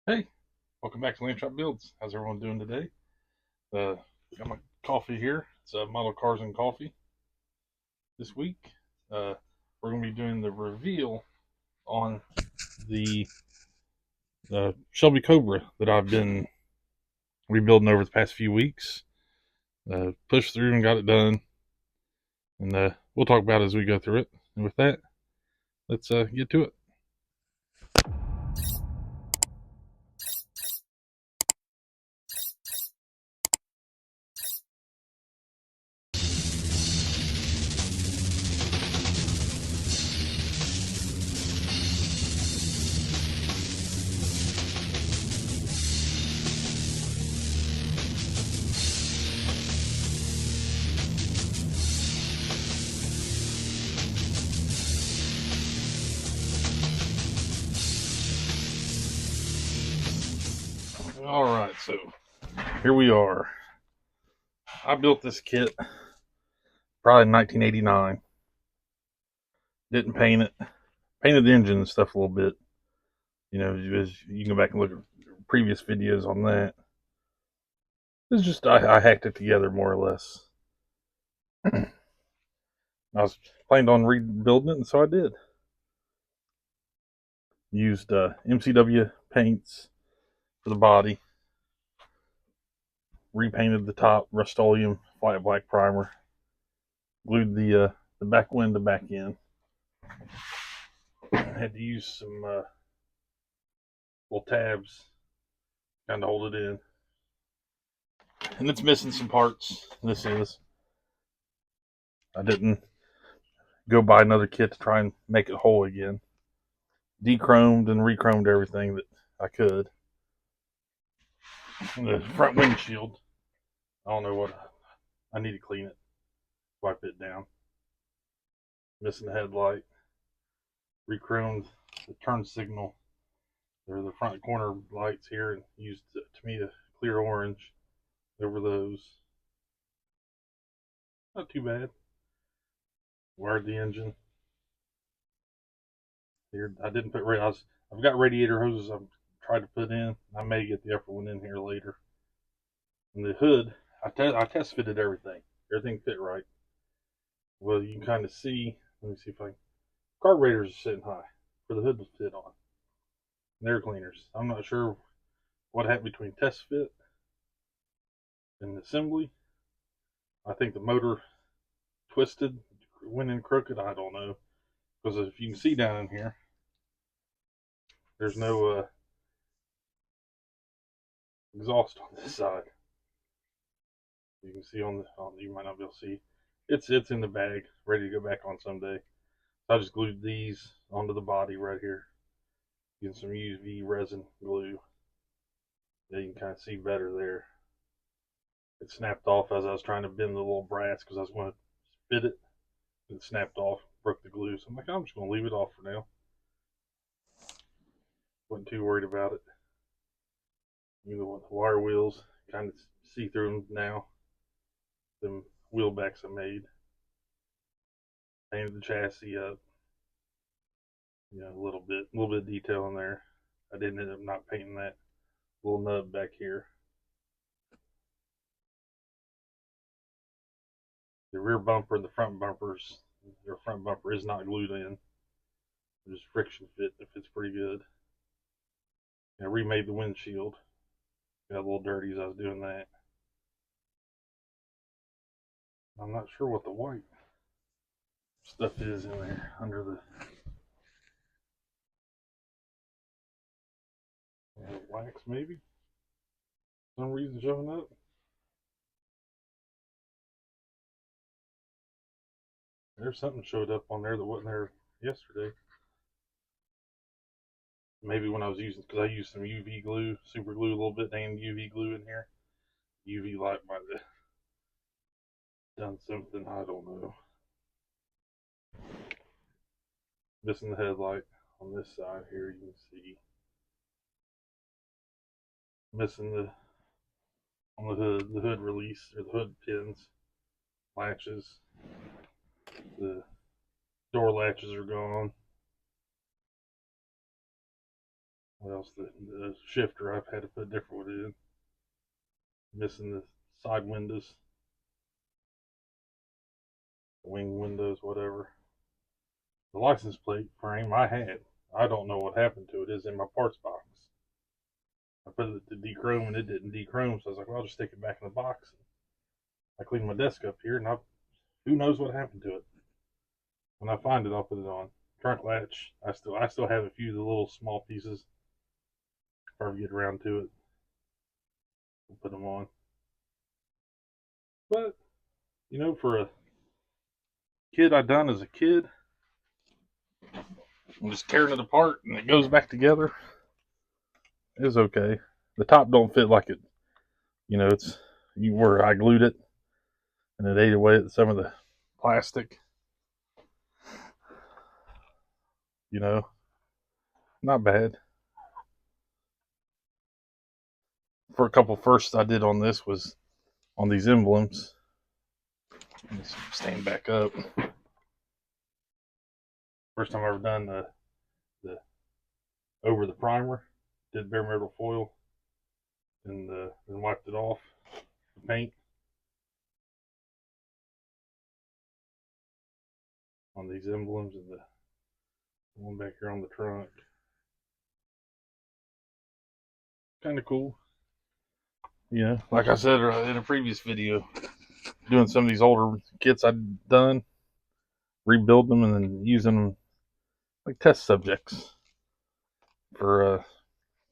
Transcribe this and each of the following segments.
Hey, welcome back to Land Trap Builds. How's everyone doing today? Uh, got my coffee here. It's Model Cars and Coffee this week. Uh, we're going to be doing the reveal on the Shelby Cobra that I've been rebuilding over the past few weeks. Pushed through and got it done, and we'll talk about it as we go through it. And with that, let's get to it. All right, so here we are. I built this kit probably in 1989. Didn't paint it. Painted the engine and stuff a little bit. As you can go back and look at previous videos on that. It's just I hacked it together more or less. I was planned on rebuilding it, and so I did. Used MCW paints for the body. Repainted the top, Rust-Oleum flat black primer. Glued the back window back in. Had to use some little tabs, kind of hold it in. And it's missing some parts. This is. I didn't go buy another kit to try and make it whole again. Dechromed and rechromed everything that I could. The front windshield, I don't know what, I need to clean it, wipe it down. Missing the headlight. Rechromed the turn signal, or the front corner lights here, and used to me a clear orange over those. Not too bad. Wired the engine. Here, I didn't put I've got radiator hoses I've tried to put in. I may get the upper one in here later. And the hood, I test fitted everything. Everything fit right. Well, you can kind of see. Let me see if I can. Carburetors are sitting high for the hood to fit on. And air cleaners. I'm not sure what happened between test fit and assembly. I think the motor twisted, went in crooked. I don't know. Because if you can see down in here, there's no exhaust on this side. You can see you might not be able to see. It's in the bag, ready to go back on someday. So I just glued these onto the body right here. Using some UV resin glue. Yeah, you can kind of see better there. It snapped off as I was trying to bend the little brass because I was going to fit it. It snapped off, broke the glue. So I'm like, I'm just going to leave it off for now. Wasn't too worried about it. You know what, the wire wheels, kind of see through them now. Them wheel backs I made. Painted the chassis up. A little bit of detail in there. I didn't end up not painting that little nub back here. The rear bumper and the front bumpers, their front bumper is not glued in. Just friction fit. It fits pretty good. I remade the windshield. Got a little dirty as I was doing that. I'm not sure what the white stuff is in there under the wax, maybe. Some reason showing up. There's something showed up on there that wasn't there yesterday. Maybe when I was using, because I used some UV glue, super glue a little bit, and UV glue in here. UV light might have done something, I don't know. Missing the headlight on this side here, you can see. Missing on the hood release, or the hood pins, latches. The door latches are gone. What else? The shifter, I've had to put a different one in. Missing the side windows, the wing windows, whatever. The license plate frame I had. I don't know what happened to it. It's in my parts box. I put it to dechrome and it didn't dechrome, so I was like, well, I'll just stick it back in the box. I cleaned my desk up here, and who knows what happened to it. When I find it, I'll put it on. Trunk latch, I still have a few of the little small pieces. If I ever get around to it, we'll put them on. But for a kid I done as a kid, I'm just tearing it apart and it goes back together. It's okay. The top don't fit like it. It's where I glued it, and it ate away at some of the plastic. Not bad. For a couple firsts I did on this was on these emblems. Let's stand back up. First time I ever done the over the primer, did bare metal foil, and then wiped it off the paint on these emblems and the one back here on the trunk. Kind of cool. Like I said in a previous video, doing some of these older kits I've done, rebuild them and then using them like test subjects for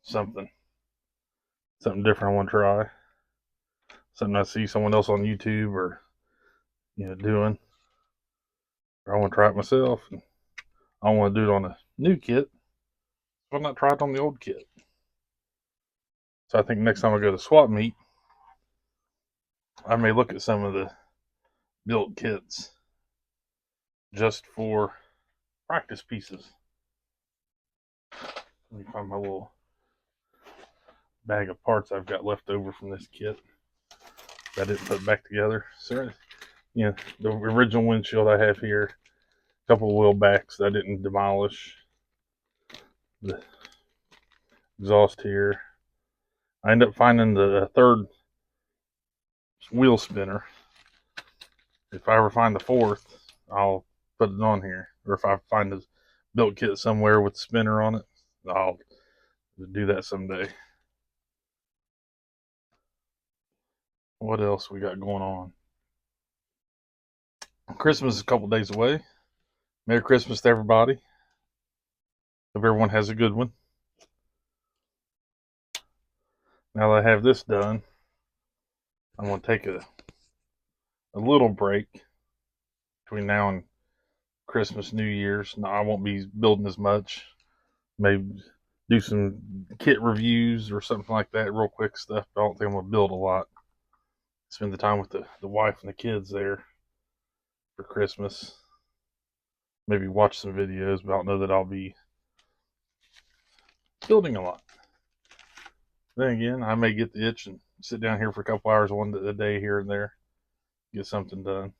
something different I want to try, something I see someone else on YouTube or doing, or I want to try it myself. And I want to do it on a new kit. Why not try it on the old kit? So I think next time I go to swap meet, I may look at some of the built kits just for practice pieces. Let me find my little bag of parts I've got left over from this kit that I didn't put back together. So, the original windshield I have here, a couple of wheel backs that I didn't demolish, the exhaust here. I ended up finding the third wheel spinner. If I ever find the fourth, I'll put it on here. Or if I find a built kit somewhere with a spinner on it, I'll do that someday. What else we got going on? Christmas is a couple days away. Merry Christmas to everybody. Hope everyone has a good one. Now that I have this done, I'm going to take a little break between now and Christmas, New Year's. No, I won't be building as much. Maybe do some kit reviews or something like that, real quick stuff. But I don't think I'm going to build a lot. Spend the time with the wife and the kids there for Christmas. Maybe watch some videos, but I don't know that I'll be building a lot. Then again, I may get the itch and sit down here for a couple hours a day here and there, get something done.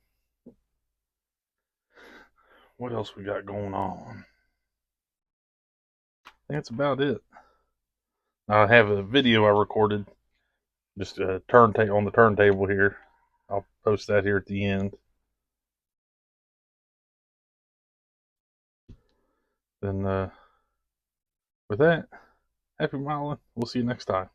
What else we got going on? I think that's about it. I have a video I recorded, just a turntable on the turntable here. I'll post that here at the end. Then with that, happy miling. We'll see you next time.